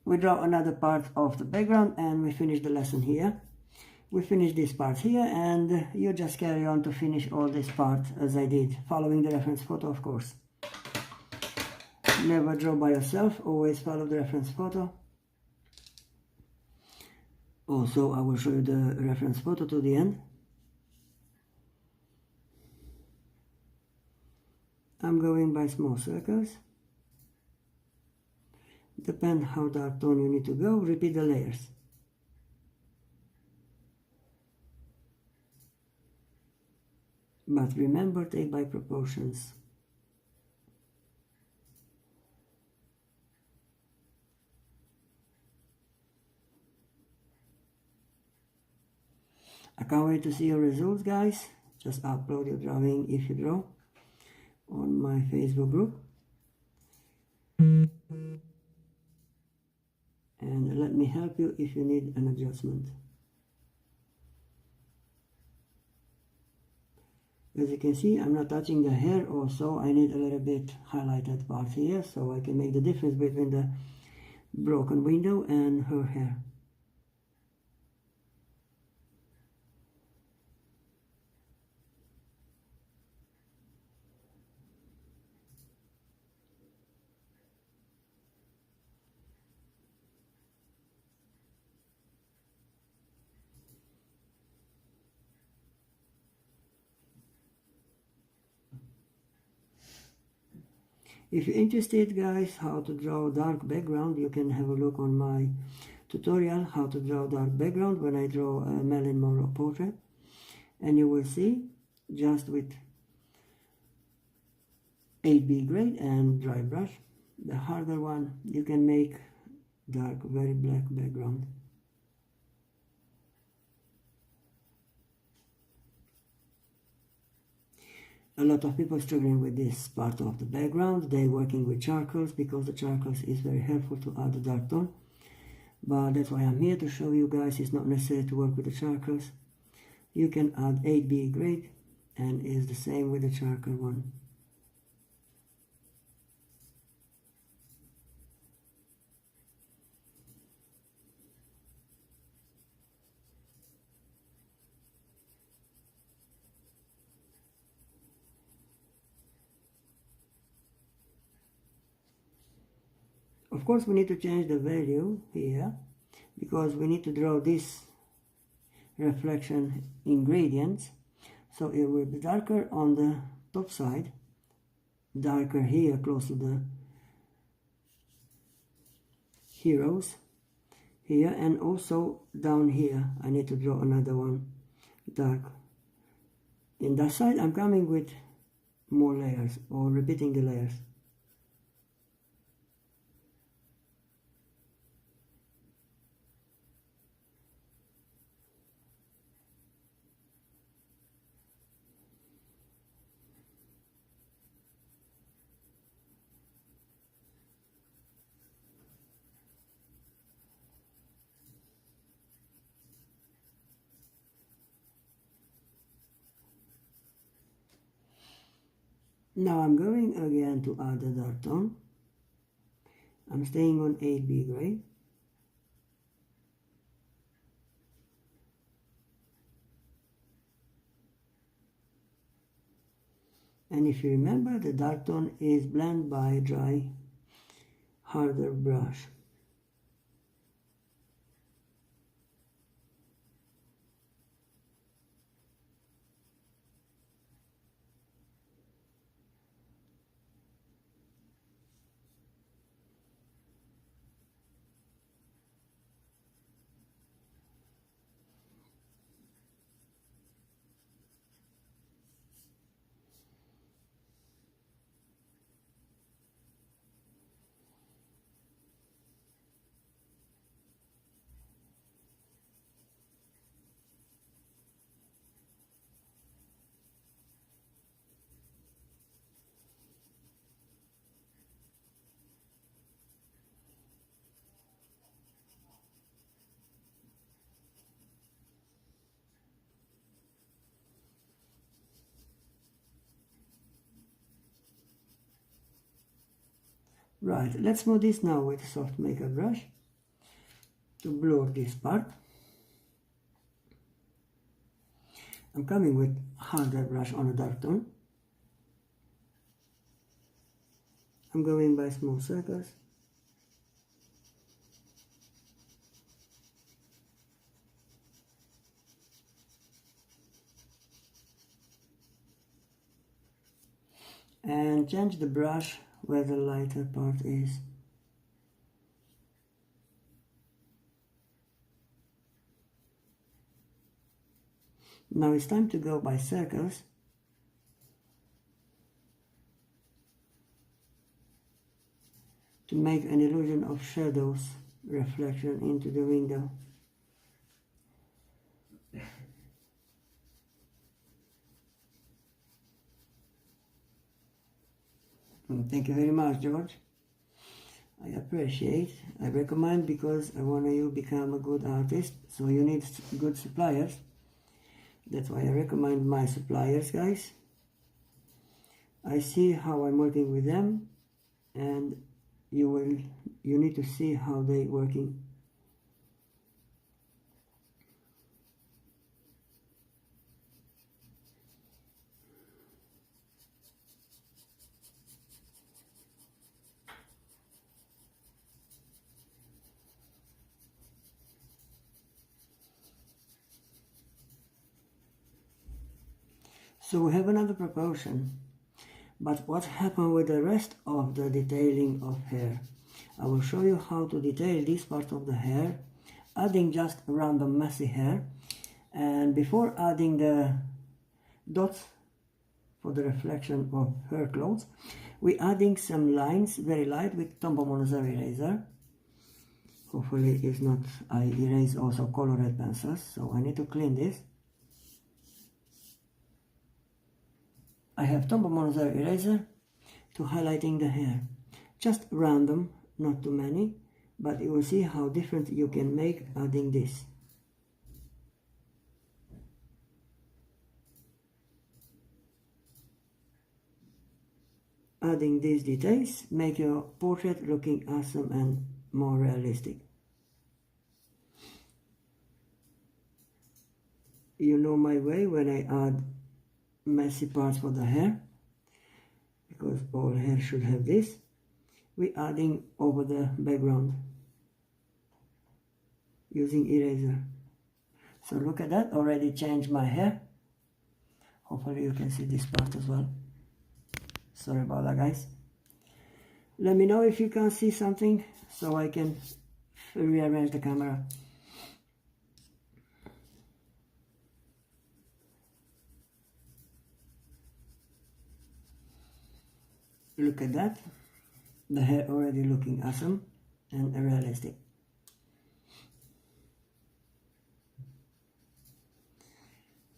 We draw another part of the background and we finish the lesson here. We finish this part here and you just carry on to finish all this part as I did, following the reference photo, of course. Never draw by yourself, always follow the reference photo. Also, I will show you the reference photo to the end. I'm going by small circles. Depend how dark tone you need to go, repeat the layers. But remember, take by proportions. I can't wait to see your results, guys. Just upload your drawing if you draw on my Facebook group. And let me help you if you need an adjustment. As you can see, I'm not touching the hair, also I need a little bit highlighted part here so I can make the difference between the broken window and her hair. If you're interested, guys, how to draw dark background, you can have a look on my tutorial how to draw dark background when I draw a Marilyn Monroe portrait, and you will see just with 8B grade and dry brush. The harder one, you can make dark, very black background. A lot of people struggling with this part of the background. They're working with charcoals because the charcoals is very helpful to add the dark tone. But that's why I'm here to show you guys it's not necessary to work with the charcoals. You can add 8B grade and it's the same with the charcoal one. Of course, we need to change the value here because we need to draw this reflection in gradients, so it will be darker on the top side, darker here close to the heroes here, and also down here I need to draw another one dark. In that side I'm coming with more layers or repeating the layers. Now I'm going again to add the dark tone. I'm staying on 8B gray. And if you remember, the dark tone is blend by dry, harder brush. Right, let's move this now with a soft makeup brush to blur this part. I'm coming with harder brush on a dark tone. I'm going by small circles. And change the brush where the lighter part is. Now it's time to go by circles to make an illusion of shadows reflection into the window. Thank you very much, George. I appreciate. I recommend because I want you to become a good artist, so you need good suppliers. That's why I recommend my suppliers, guys. I see how I'm working with them, and you need to see how they working. So we have another proportion, but what happened with the rest of the detailing of hair? I will show you how to detail this part of the hair, adding just random messy hair, and before adding the dots for the reflection of her clothes, we adding some lines very light with Tombow Monozer eraser. Hopefully it's not, I erase also colored pencils, so I need to clean this. I have Tombow Monozer eraser to highlighting the hair. Just random, not too many, but you will see how different you can make adding this. Adding these details make your portrait looking awesome and more realistic. You know my way when I add messy parts for the hair, because all hair should have this. We adding over the background using eraser. So look at that, already changed my hair. Hopefully you can see this part as well. Sorry about that, guys. Let me know if you can see something so I can rearrange the camera. Look at that, the hair already looking awesome and realistic.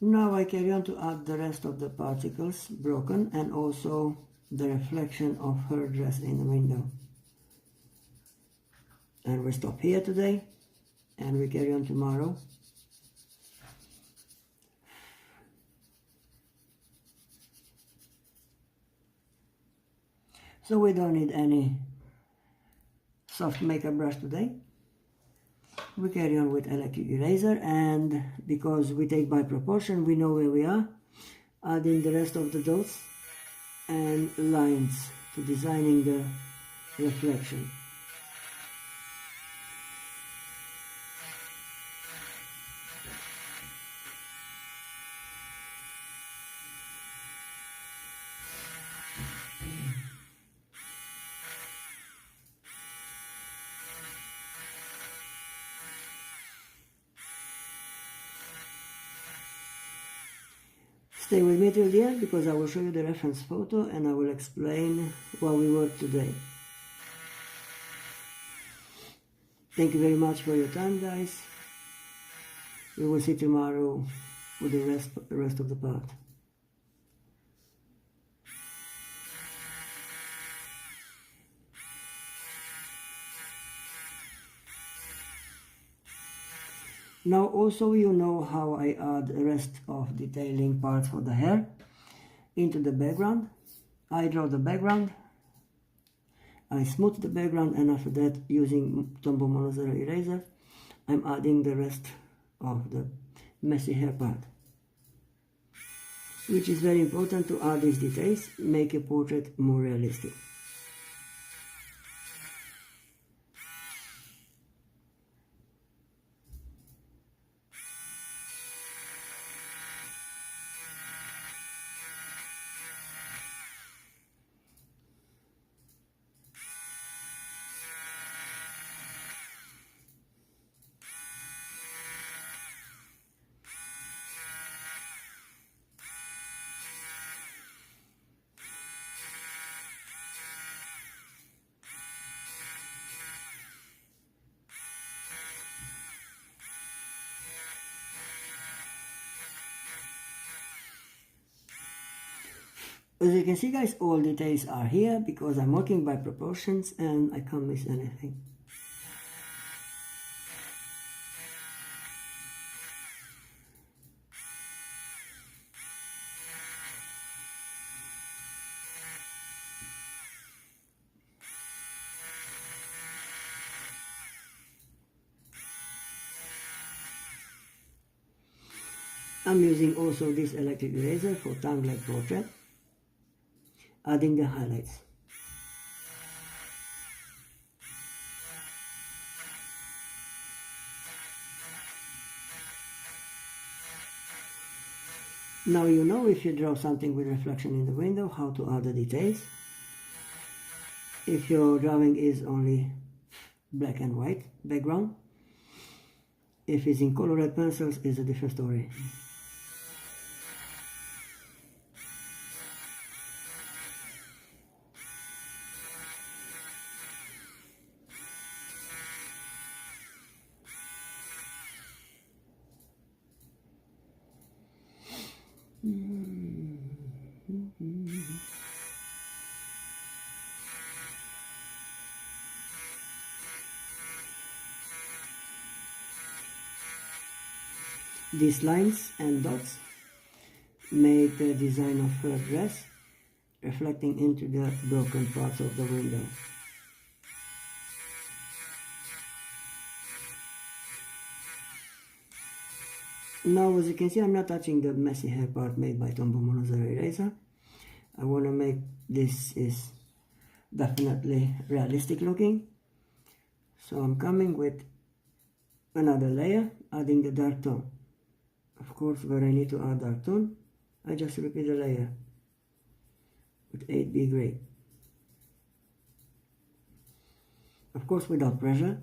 Now I carry on to add the rest of the particles broken and also the reflection of her dress in the window. And we stop here today and we carry on tomorrow. So we don't need any soft makeup brush today. We carry on with electric eraser, and because we take by proportion, we know where we are, adding the rest of the dots and lines to designing the reflection. Stay with me till the end because I will show you the reference photo and I will explain what we worked today. Thank you very much for your time, guys. We will see tomorrow with the rest of the part. Now also you know how I add the rest of detailing parts for the hair into the background. I draw the background, I smooth the background, and after that, using Tombow monozer eraser, I'm adding the rest of the messy hair part, which is very important to add these details, make your portrait more realistic. As you can see, guys, all details are here because I'm working by proportions and I can't miss anything. I'm using also this electric eraser for tongue-like portrait, adding the highlights. Now you know, if you draw something with reflection in the window, how to add the details. If your drawing is only black and white background, if it's in colored pencils, it's a different story. These lines and dots make the design of her dress, reflecting into the broken parts of the window. Now, as you can see, I'm not touching the messy hair part made by Tombow monozer eraser. I want to make this is definitely realistic looking. So I'm coming with another layer, adding the dark tone. Of course, where I need to add dark tone, I just repeat the layer with 8B gray. Of course, without pressure.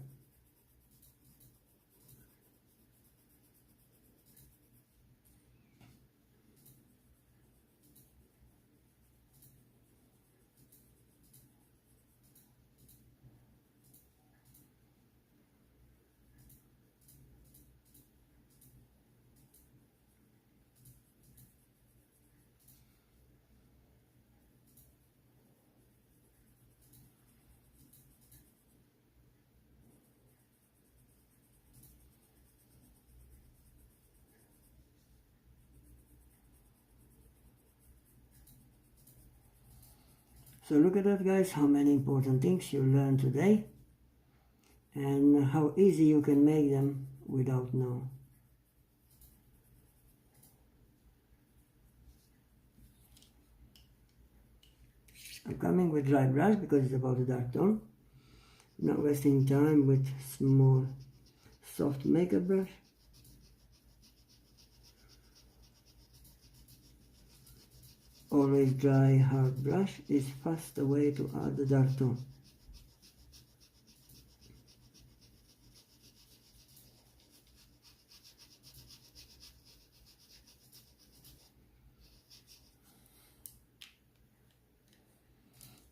So look at that, guys, how many important things you learned today and how easy you can make them without know. I'm coming with dry brush because it's about the dark tone. Not wasting time with small soft makeup brush. Always dry hard brush is faster way to add the dark tone.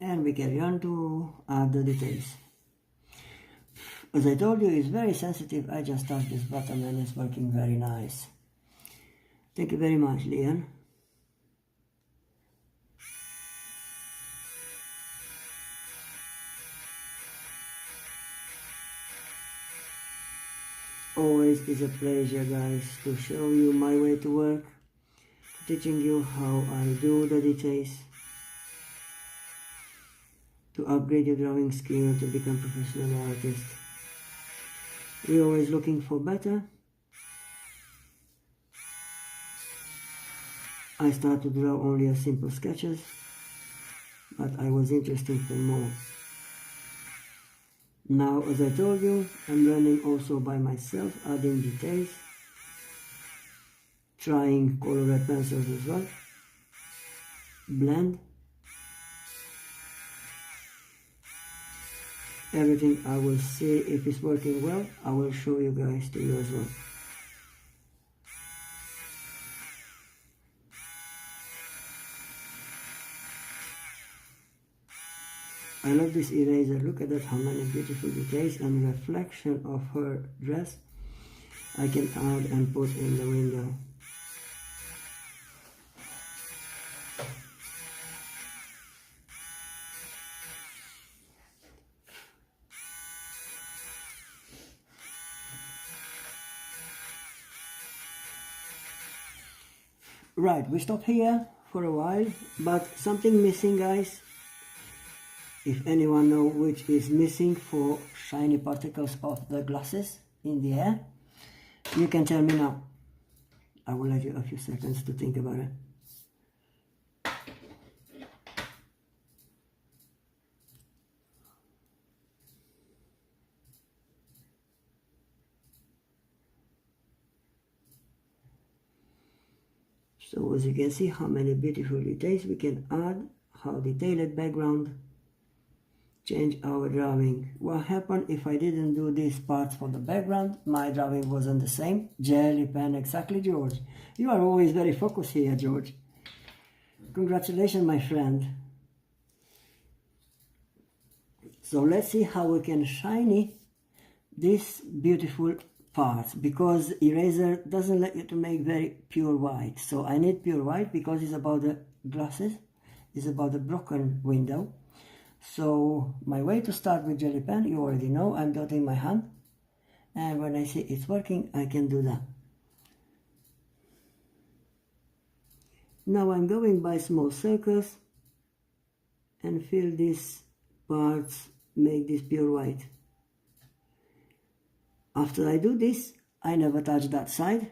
And we carry on to add the details. As I told you, it's very sensitive. I just touched this button and it's working very nice. Thank you very much, Leon. Always is a pleasure, guys, to show you my way to work, teaching you how I do the details, to upgrade your drawing skill, to become professional artist. We're always looking for better. I started to draw only a simple sketches, but I was interested for more. Now, as I told you, I'm learning also by myself, adding details, trying colored pencils as well, blend. Everything I will see if it's working well, I will show you guys to you as well. I love this eraser. Look at that, how many beautiful details and reflection of her dress I can add and put in the window. Right, we stop here for a while, but something missing, guys. If anyone knows which is missing for shiny particles of the glasses in the air, you can tell me now. I will let you a few seconds to think about it. So as you can see how many beautiful details we can add, how detailed background change our drawing. What happened if I didn't do these parts for the background? My drawing wasn't the same. Jelly pen, exactly, George. You are always very focused here, George. Congratulations, my friend. So let's see how we can shiny this beautiful parts, because eraser doesn't let you to make very pure white. So I need pure white because it's about the glasses, it's about the broken window. So my way to start with jelly pen, you already know, I'm dotting my hand, and when I see it's working, I can do that. Now I'm going by small circles and fill these parts, make this pure white. After I do this, I never touch that side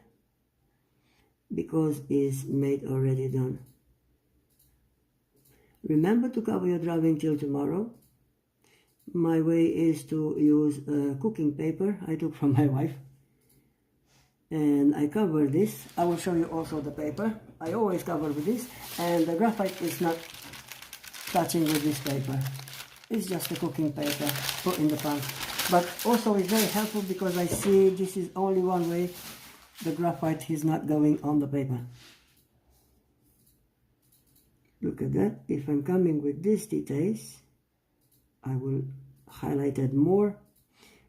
because it's made already done. Remember to cover your drawing till tomorrow. My way is to use cooking paper I took from my wife, and I cover this. I will show you also the paper. I always cover with this, and the graphite is not touching with this paper. It's just a cooking paper put in the pan. But also it's very helpful because I see this is only one way the graphite is not going on the paper. Look at that. If I'm coming with these details, I will highlight it more,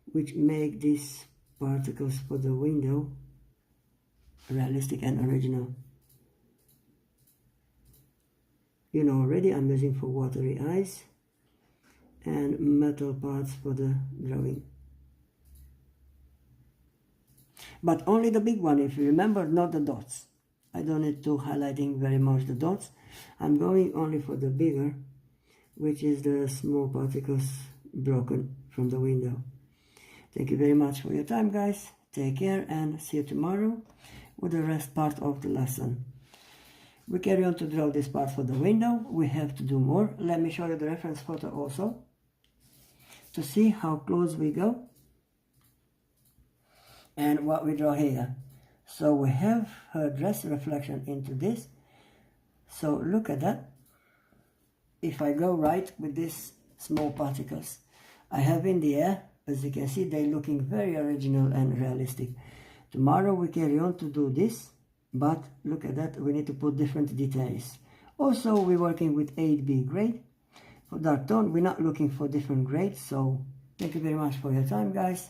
which make these particles for the window realistic and original. You know already I'm using for watery eyes and metal parts for the drawing. But only the big one, if you remember, not the dots. I don't need to highlighting very much the dots. I'm going only for the bigger which is the small particles broken from the window. Thank you very much for your time, guys. Take care and see you tomorrow with the rest part of the lesson. We carry on to draw this part for the window. We have to do more. Let me show you the reference photo also to see how close we go and what we draw here. So we have her dress reflection into this. So look at that. If I go right with these small particles I have in the air, as you can see, they're looking very original and realistic. Tomorrow we carry on to do this, but look at that, we need to put different details. Also, we're working with 8B grade. For dark tone, we're not looking for different grades, so thank you very much for your time, guys.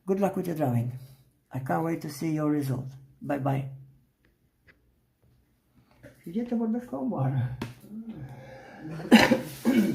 Good luck with your drawing. I can't wait to see your result. Bye bye. Idziecie pod bezką?